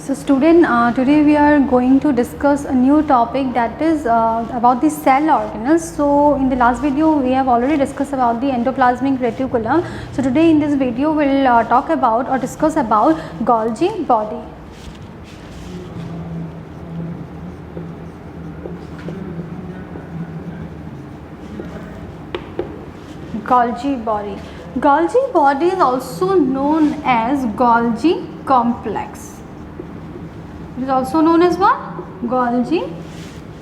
So student, today we are going to discuss a new topic, that is about the cell organelles. So in the last video we have already discussed about the endoplasmic reticulum. So today in this video we will talk about or discuss about Golgi body. Golgi body. Golgi body is also known as Golgi complex. It is also known as what? Golgi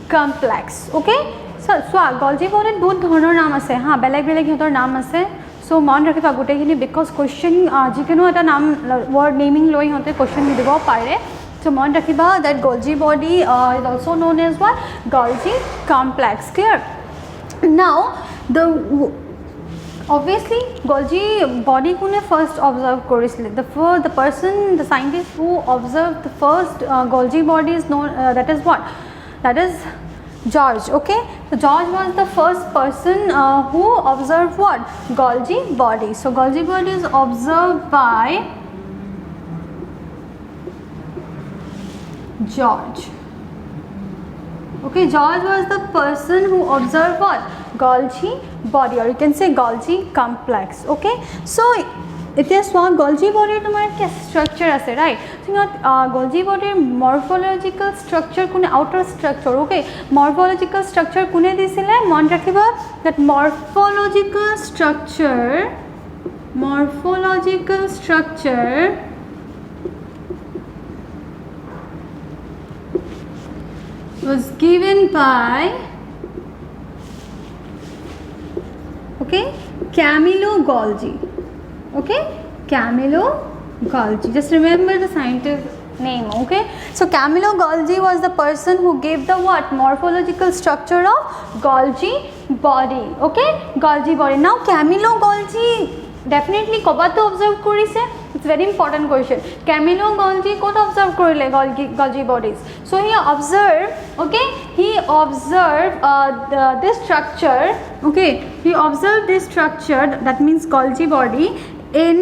complex. Okay? So Golgi body বহুত ধৰণৰ নাম আছে হা, বেলেগ বেলেগ হিতৰ নাম আছে। So মন ৰাখিবা গোটেইখিনি, বিকজ কোৱেশ্চন যিকোনো এটা নাম ওয়ার্ড নেমিং লৈ হতে কোৱেশ্চন দিব পাৰে। So মন ৰাখিবা that Golgi body is also known as what? Golgi complex. Clear? Now obviously Golgi body kune first observe korisile. The person, the scientist who observed the first Golgi body is known, that is what? That is George. Okay, so George was the first person who observed what? Golgi body. So Golgi body is observed by George. Okay, George was the person who observed what? Golgi body, or you can say Golgi complex. Okay, so it is what Golgi body tomar ke structure ase, right? So Golgi body morphological structure kune, outer structure. Okay, morphological structure kune disile mon rakhiba that morphological structure was given by Camillo Golgi. Okay, Camillo Golgi. Just remember the scientific name. Okay, so Camillo Golgi was the person who gave the what? Morphological structure of Golgi body. Okay, Golgi body. Now Camillo Golgi definitely kobato observe korise. It's very important question. Camillo Golgi kot observe korile Golgi bodies. So he observed, okay, this structure. Okay, he observed this structure, that means Golgi body, in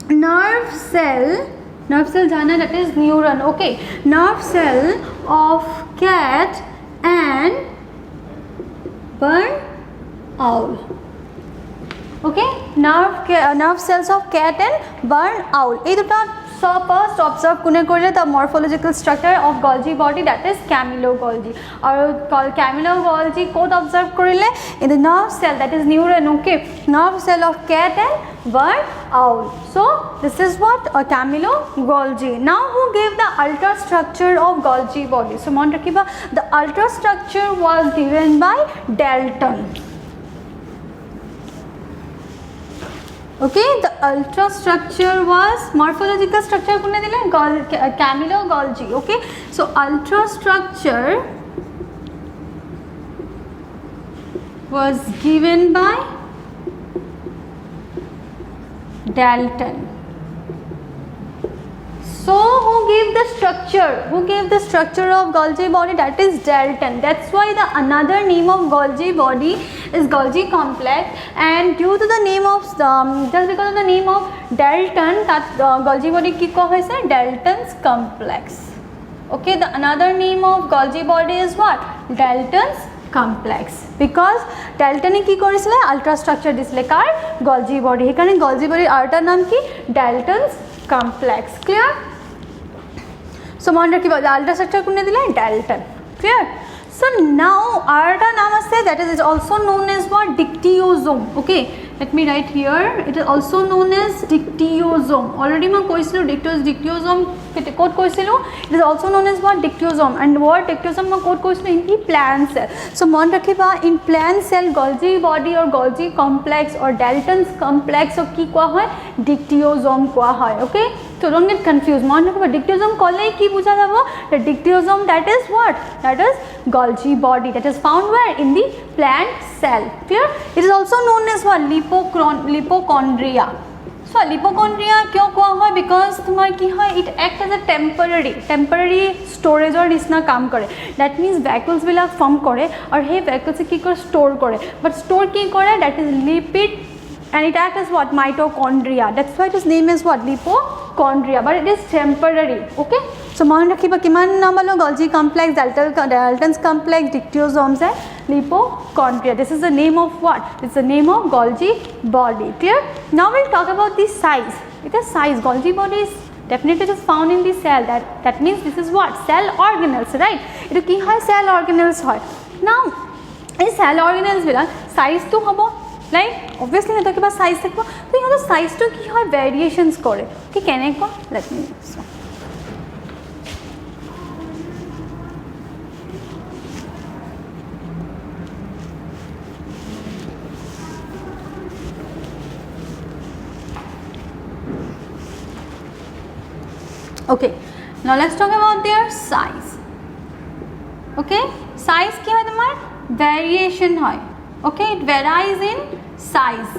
nerve cell jana, that is neuron. Okay, nerve cell of cat and barn owl. Okay, nerve cells of cat and barn owl. Ei duta first observe kune korile the morphological structure of Golgi body, that is Camillo Golgi. Or Camillo Golgi kot observe korile in the nerve cell, that is neuron. Okay, nerve cell of cat and barn owl. So this is what Camillo Golgi. Now who gave the ultra structure of Golgi body? So mon rakhiba, the ultra structure was given by Dalton. Okay, the ultra structure was morphological structure kune dile Camillo Golgi. Okay, so ultra structure was given by Dalton. So who gave the structure of Golgi body? That is Dalton. That's why the another name of Golgi body is Golgi complex, and due to the name of just because of the name of Dalton, that Golgi body ki koha hoise Dalton's complex. Okay, the another name of Golgi body is what? Dalton's complex, because Dalton ki korisile ultra structure disile kar Golgi body, hekane Golgi body arta naam ki Dalton's complex. Clear? So mon rakhiba ultra structure kune dile Dalton. Clear? So now arta naam ase, that is also known as what? Dictyosome. Okay, let me write here. It is also known as dictyosome. Already ma koisilo dictyosome kot koisilo. It is also known as what? Dictyosome. And what dictyosome ma kot koisilo? In the plant cell. So mon rakhiba, in plant cell Golgi body or Golgi complex or Dalton's complex or ki koa hoy? Dictyosome koa hoy. Okay, so don't get confused. Mon rakhiba dictyosome kole ki bujha jabo? The dictyosome, that is what? That is Golgi body, that is found where? In the plant cell. Clear? It is also known as what? Lipochondria. So lipochondria kyo koa hoy? Because tumar ki hoy, it acts as a temporary storage or nisna kaam kore. That means vacuoles bilak form kore or he vacuoles ki kore store kore, but store ki kore? That is lipid, and it acts as what? Mitochondria. That's why it is named as what? Lipochondria. chondria, but it is temporary. Okay, so মন ৰাখিবা কিমান নাম পালো Golgi complex, Dalton's complex, dictyosomes and lipochondria. This is the name of what? It's the name of Golgi body. Clear? Now we'll talk about the size. It is size. Golgi body is definitely it is found in the cell. That means this is what? Cell organelles, right? It is ki hoy cell organelles hoy. Now এই cell organelles black size to hobo, like obviously heto kiba size thakbo, to heto size to ki hoy variations kore. Ki keneko? Let me show. Okay, now let's talk about their size. Okay, size ki hoy tomar variation hoy. Okay, it varies in size.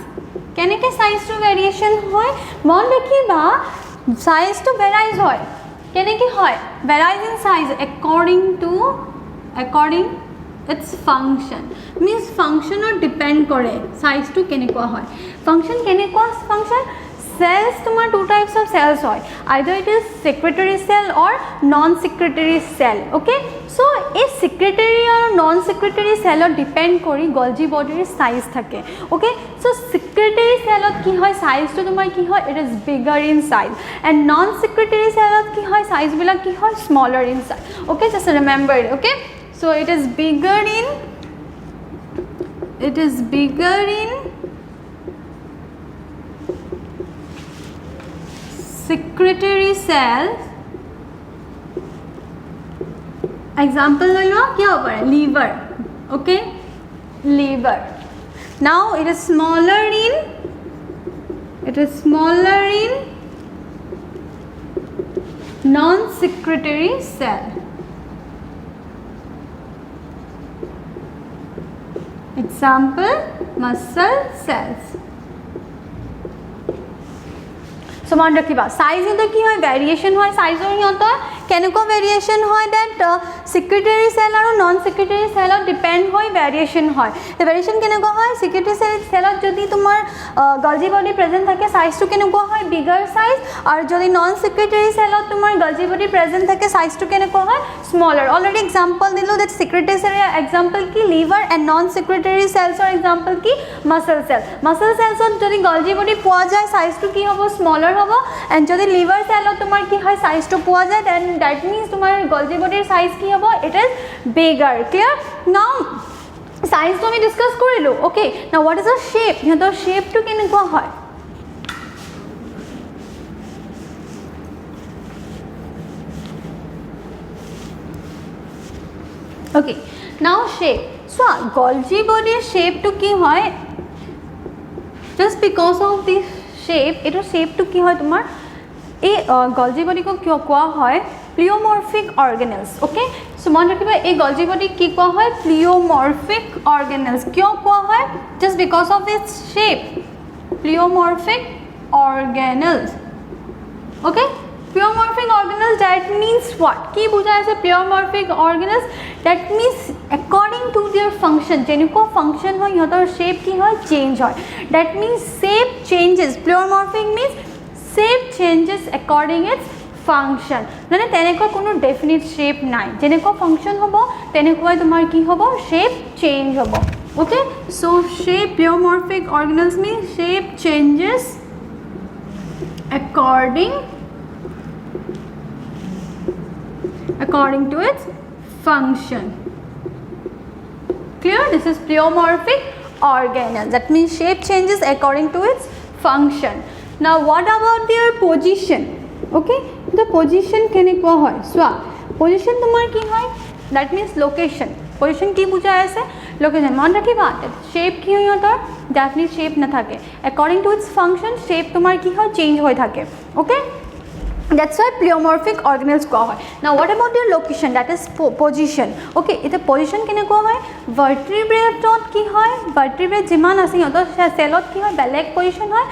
Keneke size to variation hoy? Mon rakhiba size to varies hoy. Keneke hoy? Varies in size according its function. Means function or depend kore size to kenekwa hoy. Function kenekwa function? Cells tomar two types of cells hoy. Either it is secretory cell or non-secretory cell. Okay, so a secretory or non-secretory cell depend kori Golgi body size thake. Okay, so secretory cell ki hoy size to tomar ki hoy, it is bigger in size, and non-secretory cell ki hoy size bila ki hoy smaller in size. Okay, just remember it. Okay, so it is bigger in secretory cells. Example ले लो क्या हो पा liver. Okay, liver. Now it is smaller in non-secretory cell. Example, muscle cells. So मान रखिबा size हिंतो की होय variation होय size और हिंतो केनेको variation होय that secretory cell और non secretory cell depend होय variation होय. The variation केनेको होय secretory cell जदि तुमार Golgi body present থাকে size to केनेको होय bigger size, और जदि non secretory cell तुमार Golgi body present থাকে size to केनेको होय smaller. Already example दिलो that secretory cell example की liver and non secretory cells और example की muscle cell. Muscle cells जदि Golgi body পোৱা যায় size to কি হ'ব smaller hobo, and jodi liver cell tomar ki hoy size to poa jay, then that means tomar Golgi body size ki hobo, it is bigger. Clear? Now size to ami discuss korilu. Okay, now what is the shape? Hiator shape to kenekwa hoy? Okay, now shape. So Golgi body shape to ki hoy, just because of this shape, it is shape to ki hoy tomar a Golgi body ko kyo kwa hoy pleomorphic organelles. Okay, so mon rakhiba a Golgi body ki kwa hoy pleomorphic organelles. Kyo kwa hoy? Just because of its shape, pleomorphic organelles. Okay, pleomorphic organelles, that means what? Ki bujha aise pleomorphic organelles? That means according to their function, jeniko function hoy yator shape ki hoy change hoy. That means shape changes. Pleomorphic means shape changes according its function. Nane teneko kono definite shape nai. Jeniko function hobo teneko tomar ki hobo shape change hobo. Okay, so shape pleomorphic organelles means shape changes according to its function. Clear? This is pleomorphic organelle. That means shape changes according to its function. Now what about their position? Okay, the position kenekwa hoy? So position tomar ki hoy? That means location. Position ki bujha aise location. Man rakhiba shape ki hoy yator definitely shape na thake. According to its function shape tomar ki hoy change hoy thake. Okay, that's why pleomorphic organelles ko hoy. Now what about their location? That is position. Okay, ite position kene ko hoy vertebrate tot ki hoy vertebrate jiman ase yotor cell ot ki hoy beleg position hoy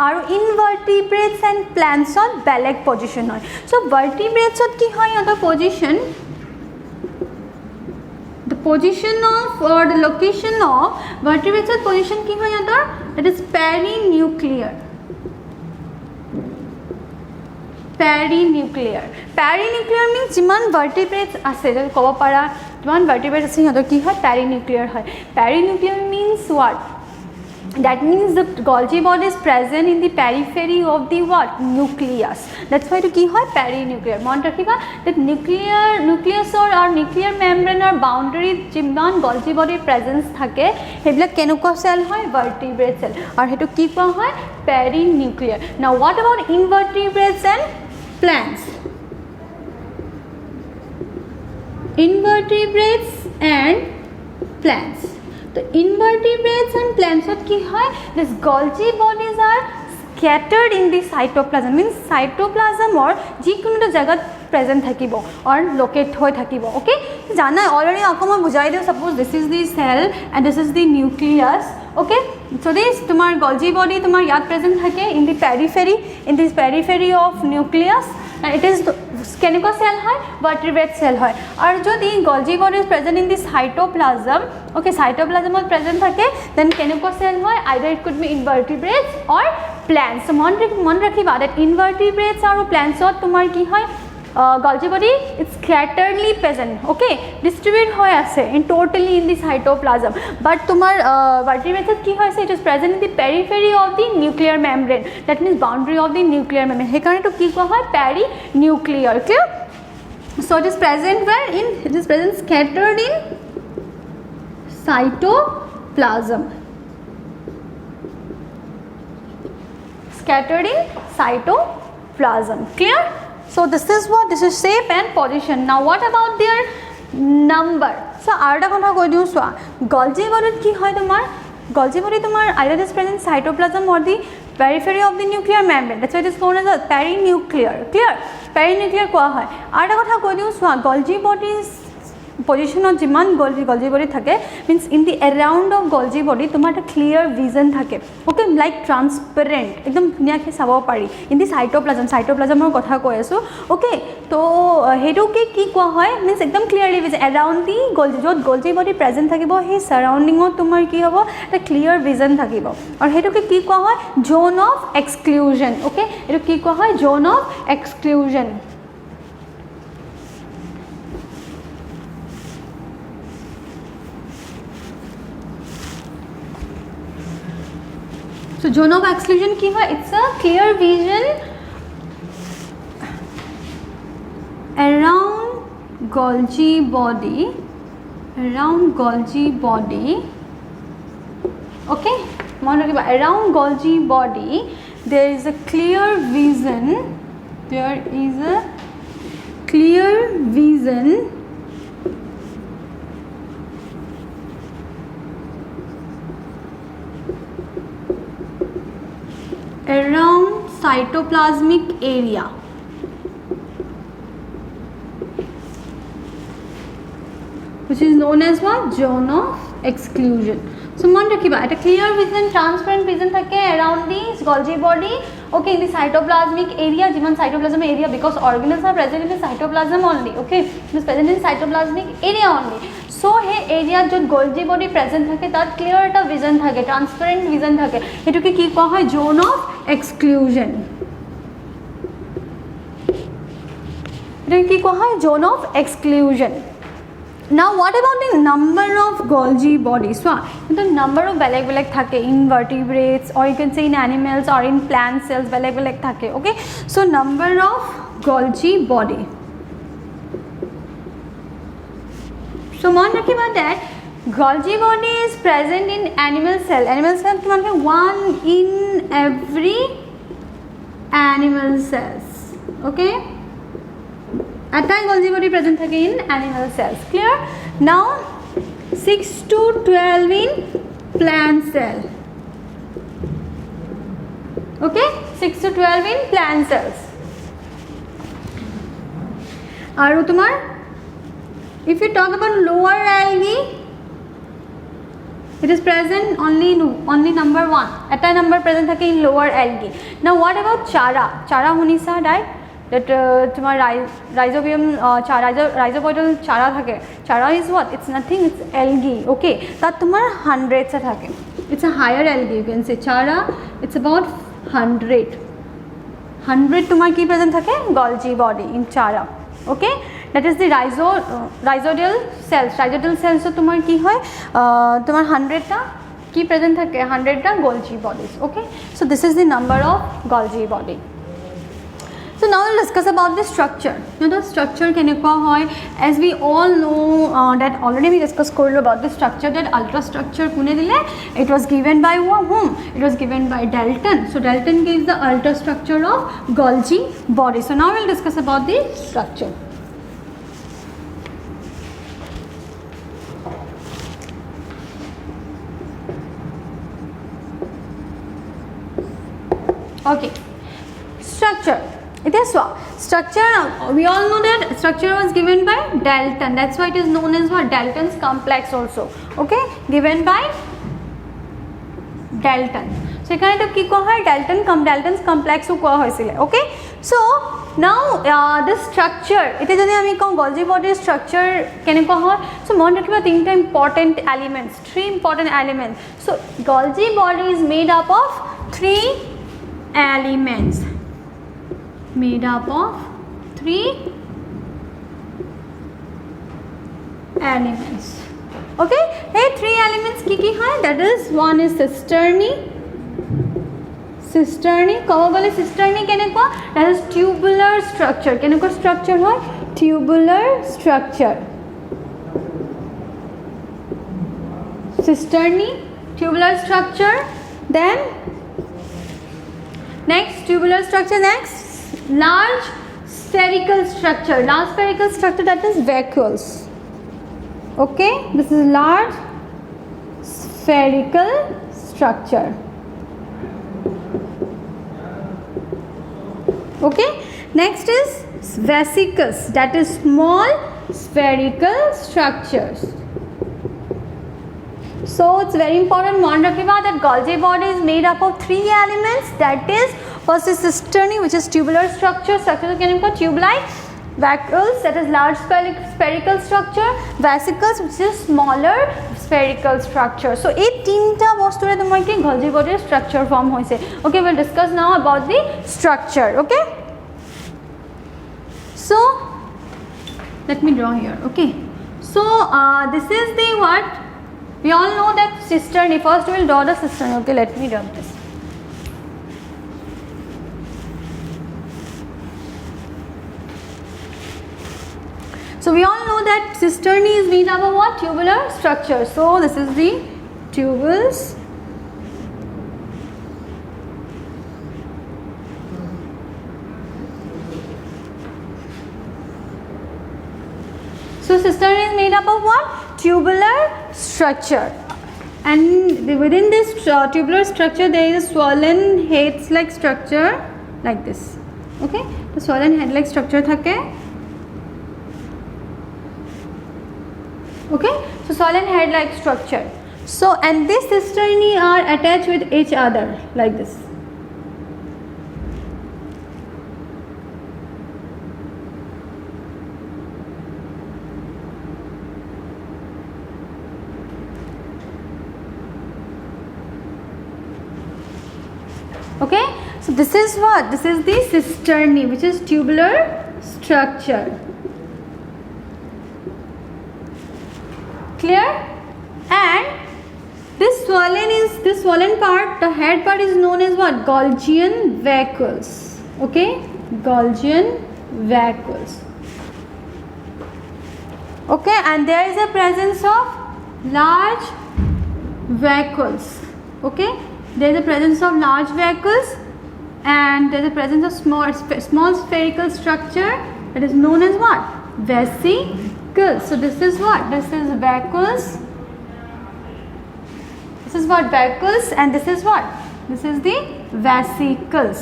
aru invertebrates and plants ot beleg position hoy. So vertebrates ot ki hoy yotor position, the position of or the location of vertebrates ot position ki hoy yotor, that is perinuclear. Perinuclear perinuclear means যিমান vertebrates আছে যদি ক'ব পাৰা যিমান vertebrates আছে সিহঁতৰ কি হয় পেৰিনিউক্লিয়াৰ হয় perinuclear means what that means the Golgi body is present in the periphery of the what nucleus that's why to ki hoy perinuclear mon rakhiba that nucleus or nuclear membrane or boundary jiman Golgi body presence thake hebilak kenukwa cell hoy vertebrate cell aur hetu ki koa hoy perinuclear now what about invertebrates and plants invertebrates and plants the invertebrates and plants what ki hoy this Golgi bodies are scattered in the cytoplasm means cytoplasm or jikono jagat present thakibo or locate hoy thakibo okay jana already akoma bujai deu suppose this is the cell and this is the nucleus okay so this tumar Golgi body tumar yat present thake in the periphery in this periphery of nucleus and it is কেনেকুৱা cell হয় vertebrate cell হয় আৰু যদি Golgi body is present in the cytoplasm okay cytoplasm is present থাকে then কেনেকুৱা cell হয় either it could be invertebrates or plants so মন ৰাখিবা that invertebrates আৰু plants ত তোমাৰ কি হয় Golgi body is scatteredly present okay distribute hoy ase in totally in the cytoplasm but tumar vertebrates ki hoise it is present in the periphery of the nuclear membrane that means boundary of the nuclear membrane he karone to ki koa hoy perinuclear clear so it is present where in it is present scattered in cytoplasm clear so this is what this is shape and position now what about their number so arda kotha koi diu swa Golgi body ki hoy tomar Golgi body tomar either is present cytoplasm or the periphery of the nuclear membrane that's why it is known as a perinuclear clear perinuclear koa hoy arda kotha koi diu swa Golgi bodies position of jiman Golgi body thake means in the around of Golgi body tomar a clear vision thake okay like transparent ekdom dhuniya ke sabo pari in the cytoplasm or kotha koi asu okay to hetu ke ki koa hoy means ekdom clearly vision around the Golgi body present thakibo he surrounding of tomar ki hobo a clear vision thakibo aur hetu ke ki koa hoy zone of exclusion okay etu ki koa hoy zone of exclusion so zone of exclusion ki hoy it's a clear vision around Golgi body okay mon rakhiba around Golgi body there is a clear vision around cytoplasmic area which is known as what zone of exclusion so mon rakhiba at a clear vision transparent vision thake around the Golgi body okay in the cytoplasmic area jiman cytoplasm area because organelles are present in the cytoplasm only okay it is present in cytoplasmic area only so he area jo Golgi body present thake tar clear eta vision thake transparent vision thake etu ke ki koa hoy zone of exclusion etu ki koa hoy zone of exclusion now what about the number of Golgi bodies so the number of beleg thake in vertebrates or you can say in animals or in plant cells beleg thake okay so number of Golgi body so mon rakhiba that Golgi body is present in animal cell tumar one in every animal cells okay eta Golgi body present thake in animal cells clear now 6 to 12 in plant cell okay 6 to 12 in plant cells aru tumar if you talk about lower algae it is present only number 1 eta number present thake in lower algae now what about chara hunisa right that tumar rhizobium rhizopoidal chara thake chara is what it's nothing it's algae okay tat tumar hundreds thake it's a higher algae you can say chara it's about 100 100 তোমার কি present থাকে Golgi body in চারা okay that is the rhizoidal cells তোমার কি হয় তোমার 100টা কি প্রেজেন্ট থাকে 100টা Golgi bodies okay so this is the number of Golgi body So now we'll discuss about the structure. Now the structure kenekwa hoy as we all know that already we discussed about the structure that ultrastructure kune dile it was given by whom it was given by Dalton. So Dalton gives the ultrastructure of Golgi body. So now we'll discuss about the structure. Okay, structure. It is structure. We all know that structure was given by Dalton. That's why it is known as what Dalton's complex also. Okay, given by Dalton. So এখানে তো কি কোয়া হয় Dalton's complex ও কোয়া হয়েছিল. Okay, so now the structure. এটা যদি আমি কম Golgi body structure কেনে কোয়া হয়? So মনে রাখবা তিনটা important elements, three important elements. So Golgi body is made up of three elements. Made up of three elements. Okay, hey, three elements ki hai that is one is cisterni kawa bole cisterni kene ko that is tubular structure kene ko structure hoy tubular structure cisterni tubular structure then next tubular structure next large spherical structure that is vacuoles okay this is large spherical structure okay next is vesicles that is small spherical structures so it's very important one rakhiba that Golgi body is made up of three elements that is first is cisterni which is tubular structure can call tubuli vacuoles that is large spherical structure vesicles which is smaller spherical structure so ei tinta bostore tomar ki Golgi body structure form hoise okay we'll discuss now about the structure okay so let me draw here okay so this is the what we all know that cisterni first we will draw the cisterni okay let me draw this so we all know that cisterni is made up of what tubular structure so this is the tubules so cisterni is made up of what tubular structure and within this tubular structure there is a swollen heads like structure like this okay the swollen head like structure thake okay so swollen head like structure so and this cisterni are attached with each other like this okay so this is what this is the cisterni which is tubular structure clear and this swollen part the head part is known as what Golgian vacuoles okay Golgian vacuoles okay and there is a presence of large vacuoles okay there is a presence of large vacuoles and there is a presence of small spherical structure that is known as what vesicles so this is what this is vacuoles this is what vacuoles and this is what this is the vesicles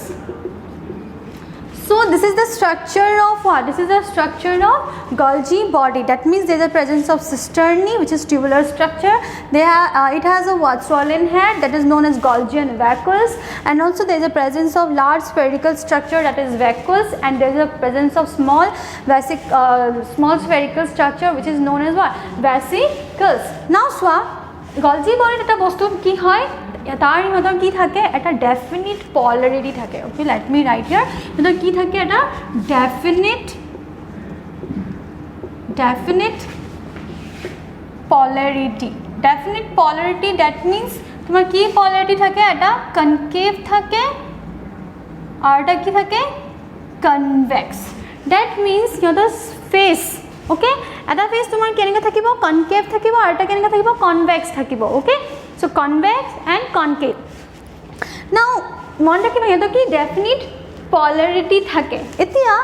so this is the structure of what this is the structure of Golgi body that means there is a presence of cisterni which is tubular structure it has a what swollen head that is known as Golgian vacuoles and also there is a presence of large spherical structure that is vacuoles and there is a presence of small spherical structure which is known as what vesicles now Golgi body eta bostu ki hoy তাৰ ইহঁতৰ কি থাকে এটা definite পলাৰিটি থাকে okay let me right হিয়াৰ ইহঁতৰ কি থাকে এটা ডেফিনিট পলাৰিটি দ্যাট মিন্স তোমাৰ কি পলাৰিটি থাকে এটা কনকেভ থাকে আৰু এটা কি থাকে কনভেক্স দ্যাট মিন্স ইহঁতৰ ফেচ ওকে এটা ফেচ তোমাৰ কেনেকৈ থাকিব কনকেভ থাকিব আৰু এটা কেনেকৈ থাকিব কনভেক্স থাকিব okay so convex and concave now মন ৰাখিবা ইহঁতৰ কি ডেফিনিট পলাৰিটি থাকে এতিয়া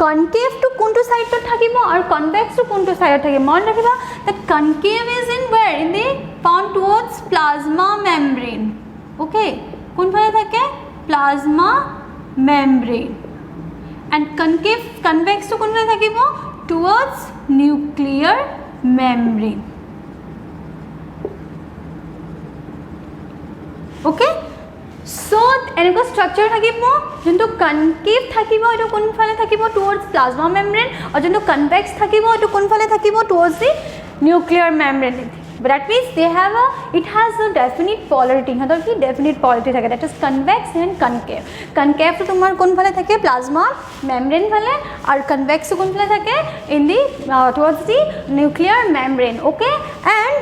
কনকেভ টু কোনটো সাইডত থাকিব আৰু কনভেক্স টু কোনটো সাইডত থাকিব মন ৰাখিবা the concave is in where in the found towards plasma membrane ওকে কোনফালে থাকে plasma membrane and convex to কোনফালে থাকিব towards nuclear membrane okay so এনেকুৱা স্ট্ৰাকচাৰ থাকিব যোনটো কনকেভ থাকিব এটো কোনফালে থাকিব towards plasma membrane আৰু যোনটো কনভেক্স থাকিব এটো কোনফালে থাকিব towards the nuclear membrane but that means it has a definite polarity হাতৰ কি definite polarity থাকে that is convex and concave to তোমাৰ কোনফালে থাকে plasma membrane ফালে আৰু convex কোনফালে থাকে in the towards the nuclear membrane okay and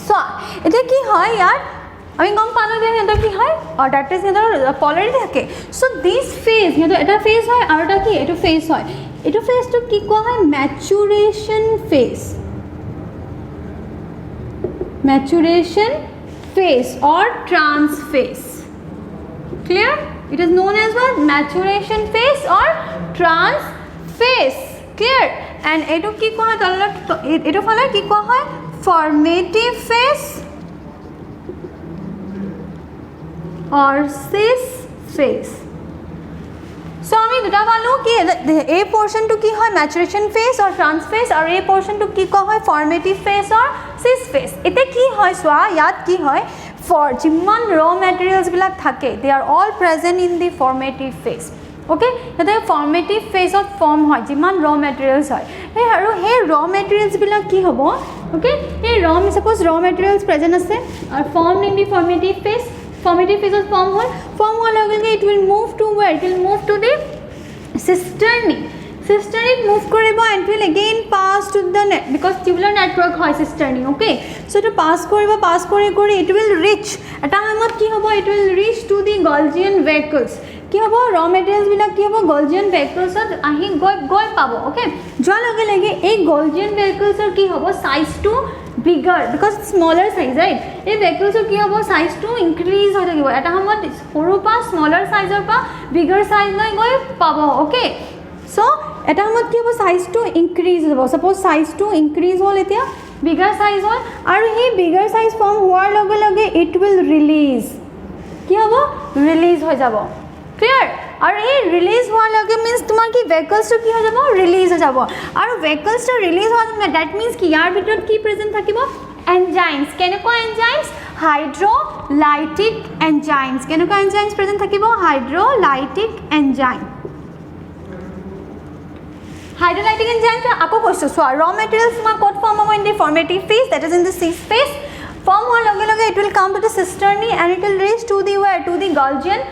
so এটা কি হয় ইয়াৰ আমি গম পালো যে এটা কি হয় or that is এটা polarity থাকে so this phase এটা phase হয় আৰু এটা কি এটো phase হয় এটো phase to কি কোৱা হয় maturation phase or trans phase clear it is known as what maturation phase or trans phase clear and eto ki koha hoy eto phale ki koha hoy formative phase or cis phase so ami duta palu ki a portion to ki hoy maturation phase or trans phase or a portion to ki koha hoy formative phase or cis phase ete ki hoy swa yat ki hoy for jimman raw materials bilak thake they are all present in the formative phase okay ete formative phase of form hoy jimman raw materials hoy hey aru hey raw materials bilak ki hobo okay hey suppose raw materials present ase are formed in the formative phase of form hole it will move to where it will move to the cisternae it move koribo and will again pass to the net because tubular network hoy cisternae okay so to pass kori it will reach eta hamot ki hobo it will reach to the Golgian vehicles ki hobo raw materials bilak ki hobo Golgian vehicles ahi goi pabo okay jo lage ei Golgian vehicles or ki hobo size to bigger because smaller size right ei vehicles ki hobo size to increase hoy thakibo eta hamot horu pa smaller size or pa bigger size loi goi pabo okay so eta hamot ki hobo size to increase hobo suppose size to increase hol etia bigger size hol aru he bigger size form hoar lage it will release ki hobo release hoy jabo clear aru he release hoar lage means tumar ki vehicles to ki hoy jabo release hoy jabo aru vehicles to release hoy that means ki yar bitor ki present thakibo enzymes keneko enzymes hydrolytic enzymes keneko enzymes present thakibo hydrolytic enzyme hydrolytic enzymes ako koisu so raw materials ma code form hobo in the formative phase that is in the cis phase form hol lage it will come to the cisternae and it will reach to the where to the Golgian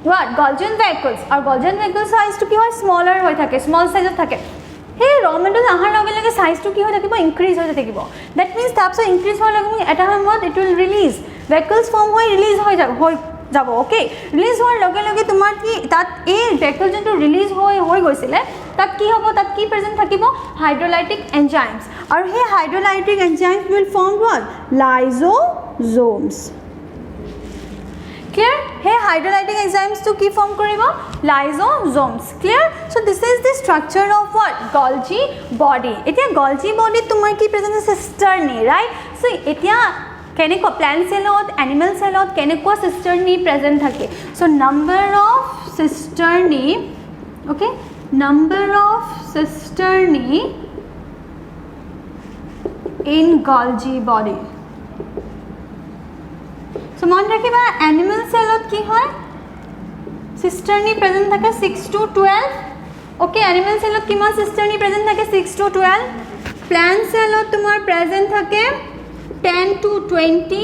vehicles or Golgian vehicles size to ki hoy smaller hoy thake small size thake hey raw materials ahar lage size to ki hoy thakibo increase hoy thakibo that means tapso increase hoy lage eta hamot it will release vehicles form hoy release hoy jabo okay release hoy lage tumar ki tat a vehicle jonto release hoy goisile tat ki hobo tat ki present thakibo hydrolytic enzymes or hey hydrolytic enzymes will form what lysosomes clear hey hydrolytic enzymes to ki form koribo lysosomes clear so this is the structure of what Golgi body etia Golgi body tumar ki present ase cisternae right so etia keneko plant cellot animal cellot keneko cisternae present thake so number of cisternae okay number of cisternae in Golgi body so mon rakhiba animal cellot ki hoy cisternae present thake 6 to 12 okay animal cellot kiman cisternae present thake 6 to 12 plant cellot tumar present thake 10 to 20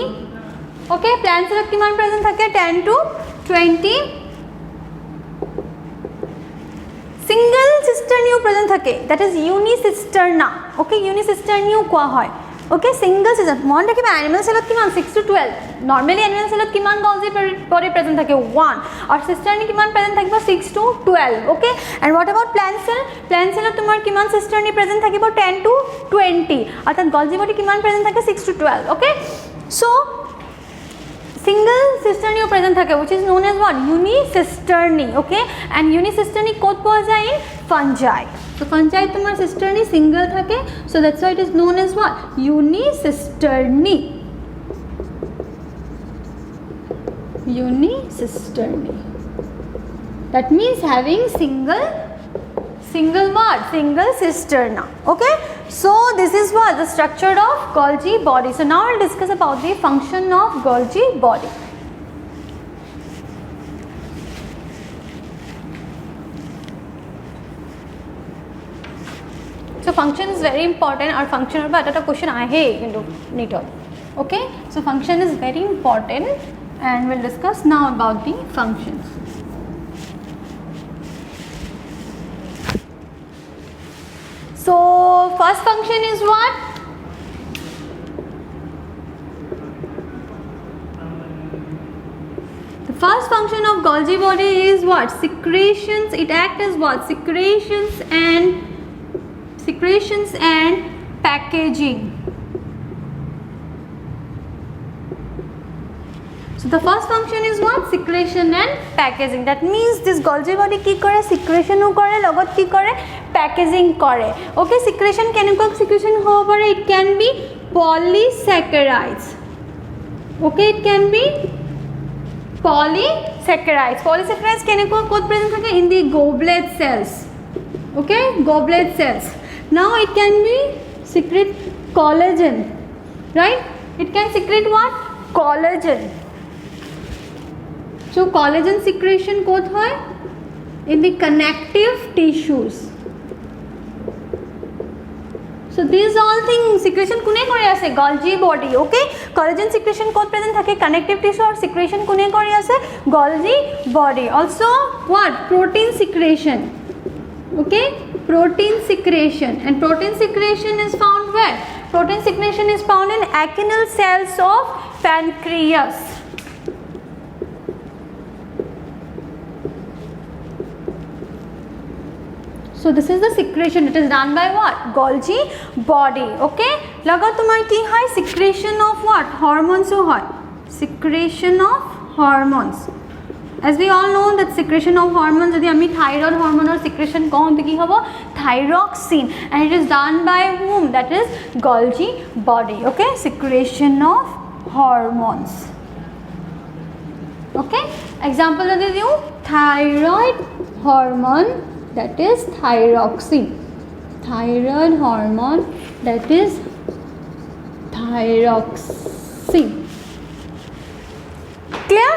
okay plant সেলত কিমান present থাকে 10 to 20 single সিস্টার্নিও present থাকে that is ইউনিসিস্টারনা ওকে ইউনিসিস্টারনিও কোয়া হয় ওকে single sister মন রাখিবা animal সেলত কিমান 6 to 12 normally animal সেলত কিমান Golgi body present থাকে 1 আর cisternae কিমান প্রেজেন্ট থাকিব 6 to 12 okay and what about plant সেলত তোমার কিমান সিস্টারনি প্রেজেন্ট থাকিব 10 to 20 অর্থাৎ গলজি বডি কিমান প্রেজেন্ট থাকে 6 to 12 okay so single cisterni present থাকে which is known as what unicisterni okay and unicisterni কত পাওয়া যায় in fungi so fungi তোমার cisterni single থাকে so that's why it is known as what unicisterni that means having single what single cisterna okay so this is what the structure of Golgi body so now we'll discuss about the function of Golgi body so function is very important or function or but a question I hey into need okay so function is very important and we'll discuss now about the functions so first function is what the first function of Golgi body is what secretions it acts as what secretions and packaging so the first function is what secretion and packaging that means this Golgi body ki kore secretion o kore logot ki kore packaging kore okay secretion kenekwa secretion hobo pare it can be polysaccharides okay it can be polysaccharides kenekwa kot present thake in the goblet cells okay goblet cells now it can be secrete collagen right it can secrete what collagen so collagen secretion kot hoy in the connective tissues so these all things secretion kune kore ase Golgi body okay collagen secretion kot present thake connective tissue or secretion kune kore ase Golgi body also what protein secretion okay protein secretion and protein secretion is found where protein secretion is found in achinal cells of pancreas so this is the secretion it is done by what Golgi body okay laga tumar ki hoy secretion of what hormones o hoy secretion of hormones as we all know that secretion of hormones jodi ami thyroid hormone or secretion kon ki hobo thyroxine and it is done by whom that is Golgi body okay secretion of hormones okay example jodi diu thyroid hormone that is thyroxine thyroid hormone that is thyroxine clear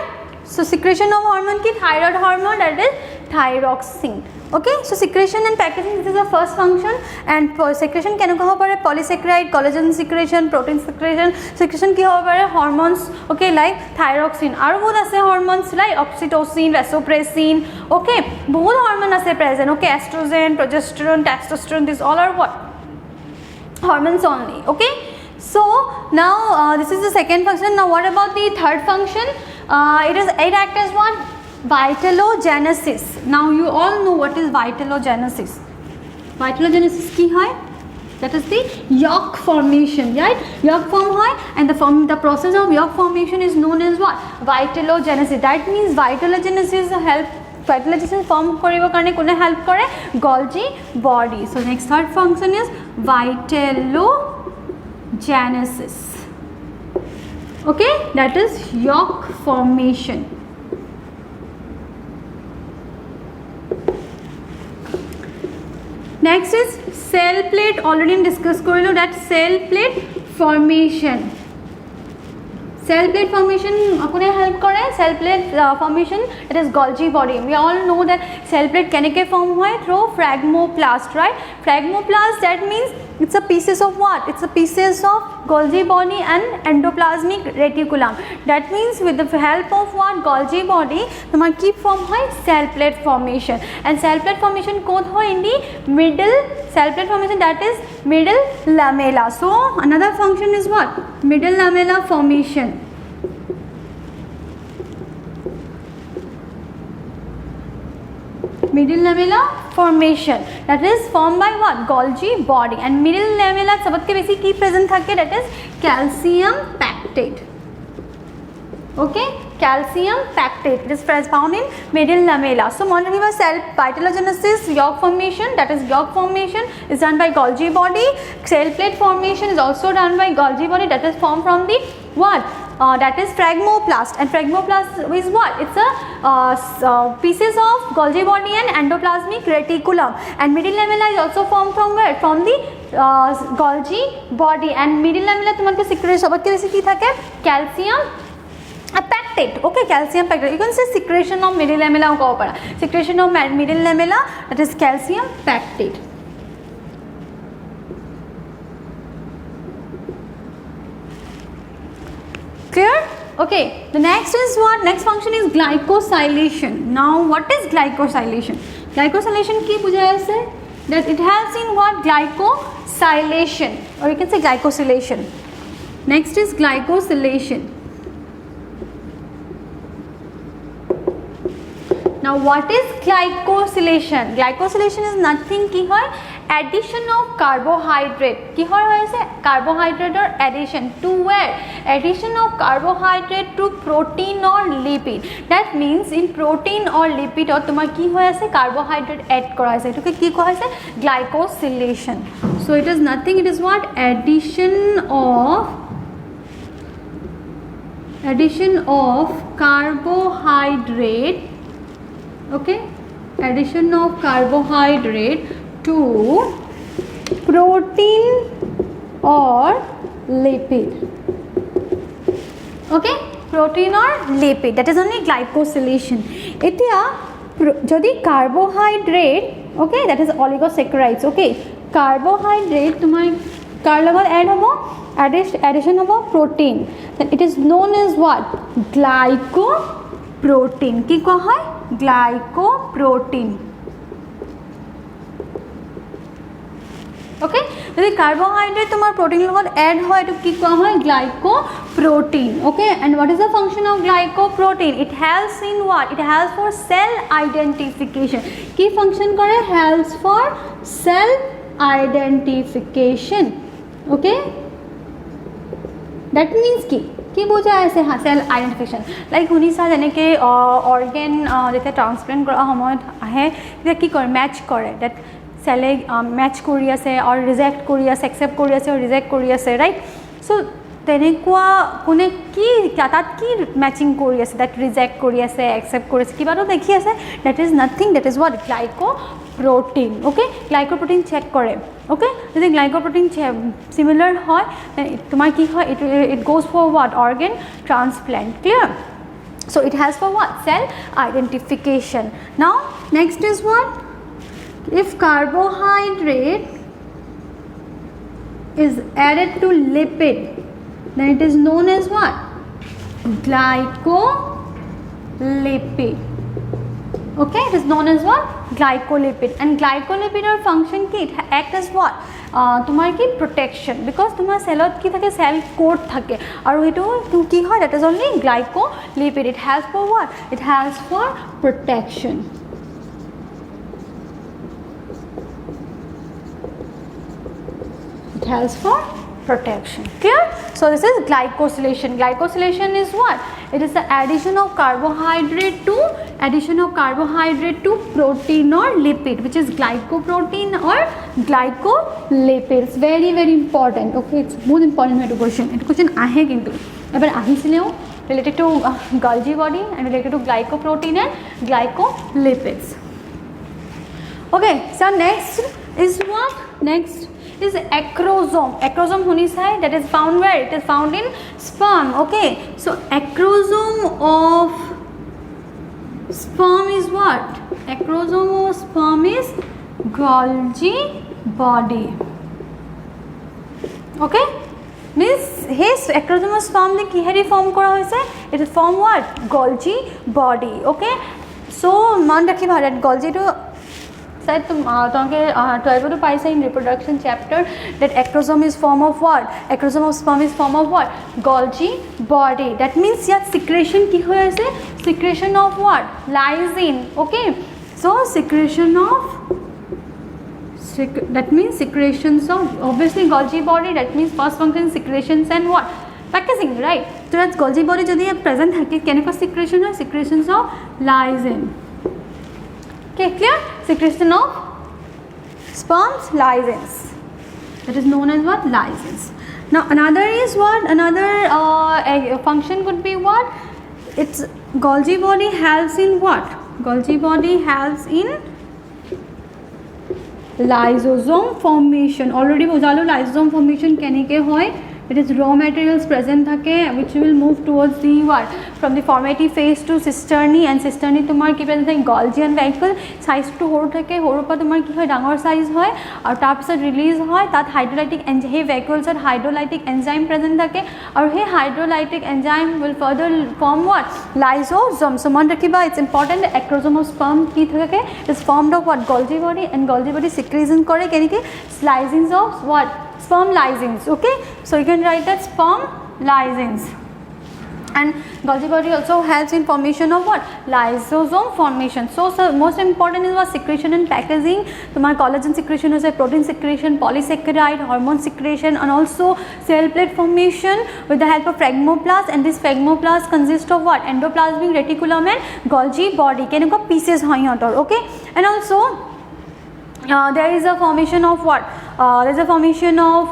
so secretion of hormone ki thyroid hormone that is thyroxine okay so secretion and packaging this is the first function and secretion can hobo pare polysaccharide collagen secretion protein secretion ki hobo pare hormones okay like thyroxine aru bahut ase hormones like oxytocin vasopressin okay bahut hormone ase present okay estrogen progesterone testosterone these all are what hormones only okay so now this is the second function now what about the third function it acts as what vitalogenesis now you all know what is vitalogenesis ki hoy that is the yolk formation right yolk form hoy and the process of yolk formation is known as what vitalogenesis that means vitalogenesis form koribo karone kone help kore Golgi body so next third function is vitalogenesis okay that is yolk formation next is cell plate already discuss korilo that cell plate formation akone help kore cell plate formation it is Golgi body we all know that cell plate keneke form hoy through phragmoplast right phragmoplast that means It's a pieces of what? It's a pieces of Golgi body and endoplasmic reticulum. That means with the help of what? Golgi body তোমার কি form হয়? Cell plate formation. And cell plate formation code হয় in the middle cell plate formation, that is middle lamella. So another function is what? Middle lamella formation. Middle lamella formation, that is formed by what? Golgi body. And middle lamella सबसे बेसी की present থাকে? That is calcium pactate. Okay, calcium pactate, it is found in middle lamella. So mononuclear cell vitellogenesis, yolk formation, that is yolk formation is done by Golgi body. Cell plate formation is also done by Golgi body, that is formed from the what? That is phragmoplast. And phragmoplast is what? It's a pieces of Golgi body and endoplasmic reticulum. And middle lamella is also formed from where? From the Golgi body. And middle lamella তোমাকে secretion সবথেকে বেশি কি থাকে? Calcium pactate. Okay, calcium pactate. You can say secretion of middle lamella কও পারা. Secretion of middle lamella, that is calcium pactate. Clear? Okay, the next is what? Next function is glycosylation. Now what is glycosylation? Glycosylation ki bujhaya se? That it helps in what? Glycosylation, or you can say glycosylation. Next is glycosylation. Now what is glycosylation? Glycosylation is nothing ki hoy? Addition of carbohydrate. Ki hoy hoyse? Carbohydrate or addition to where? Addition of carbohydrate to protein or lipid. That means in protein or lipid or tomar ki hoyse? Carbohydrate add kora hoyse. Etuke ki koha hoyse? Glycosylation. So it is nothing, it is what? Addition of carbohydrate. Okay, addition of carbohydrate to protein or lipid. Okay, protein or lipid, that is only glycosylation. Etia jodi carbohydrate, okay, that is oligosaccharides. Okay, carbohydrate tumar kar logot add hobo? Addition hobo protein, then it is known as what? Glycoprotein. Ki koha hoy? Glycoprotein. Okay, যদি carbohydrate তোমার protein লগত add হয় তো কি কোয়া হয়? Glycoprotein. Okay, and what is the function of glycoprotein? It helps in what? It helps for cell identification. কি function করে? Helps for cell identification. Okay, that means কি বোঝা আছে? হ্যাঁ, সেল আইডেন্টিফিকেশ্যন। লাইক শুনিছা যেনেকৈ অৰ্গেন যেতিয়া ট্ৰান্সপ্লেণ্ট কৰা সময়ত আহে তেতিয়া কি কৰে? মেচ কৰে। ডেট চেলে মেচ কৰি আছে অৰ ৰিজেক্ট কৰি আছে, একচেপ্ট কৰি আছে অৰ ৰিজেক্ট কৰি আছে, ৰাইট? চ' তেনেকুৱা কোনে কি তাত কি মেচিং কৰি আছে? ডেট ৰিজেক্ট কৰি আছে, একচেপ্ট কৰি আছে, কিবাটো দেখি আছে। That is nothing, that is what? Glycoprotein. Okay, glycoprotein check কৰে। Okay, যদি glycoprotein similar hoy, then tomar ki hoy? It goes for what? Organ transplant. Clear? So it has for what? Cell identification. Now next is what? If carbohydrate is added to lipid, then it is known as what? Glycolipid. Okay, it is known as what? Glycolipid. And glycolipid or function ki it act as what? তোমার কি protection, because তোমার সেলত কি থাকে? Sell code থাকে আৰু এটো কি হয়? that is only glycolipid. It has for what? It has for protection. It has for protection. Clear? So this is glycosylation. Glycosylation is what? It is the addition of carbohydrate to protein or lipid, which is glycoprotein or glycolipids. Very very important. Okay, it's most important question. It question ahe kintu ebar ahisileo related to Golgi body and related to glycoprotein and glycolipids. Okay, so next is what? Next is acrosome. Acrosome hunisai, that is found where? It is found in sperm. Okay, so acrosome of sperm is what? Acrosome of sperm is Golgi body. okay means his acrosome sperm de kihere form kora hoise, it is form what, Golgi body. Okay, so man rakhiba that Golgi to said tumke 12 to paisa in reproduction chapter that acrosome is form of what, acrosome of sperm is form of what, Golgi body. That means here secretion ki hoye ase, secretion of what, lysine. Okay, so secretion of, that means secretions of, obviously Golgi body, that means first function secretions and what, packaging, right? So that's Golgi body jodi present thake keneko secretion or secretions of lysine. Okay, clear? Secretion of sperms, lysins, that is known as what, lysins. Now another is what, another function could be what, it's Golgi body helps in what, Golgi body helps in lysosome formation. Already bojalo lysosome formation kenike hoy, it is raw materials present thake which will move towards the what, from the formative phase to cisternae, and cisternae tumar ki present thake Golgian vehicle, size to horu thake, horu pa tumar ki hoy, dangor size hoy aur tar pisot release hoy, tat hydrolytic enzyme, he vehicle sar hydrolytic enzyme present thake aur he hydrolytic enzyme will further form what, lysosome. So man rakhiba, it's important the acrosome of sperm ki thake is formed of what, Golgi body, and Golgi body secretion kore kenike lysins of what, sperm lysins. Okay, so you can write that sperm lysins. And Golgi body also helps in formation of what, lysosome formation. So most important is what, secretion and packaging. Tumar collagen secretion is a protein secretion, polysaccharide, hormone secretion, and also cell plate formation with the help of phragmoplast. And this phragmoplast consists of what, endoplasmic reticulum and Golgi body keneko pieces hoy hotor. Okay, and also there is a formation of what, there is a formation of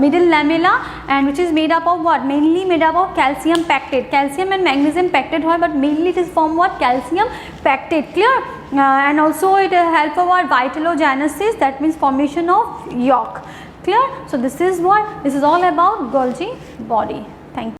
middle lamella, and which is made up of what, mainly made up of calcium pactate. Calcium and magnesium pactate hoy, but mainly it is form what, calcium pactate. Clear? And also it help for what, vitellogenesis, that means formation of yolk. Clear? So this is what, this is all about Golgi body. Thank you.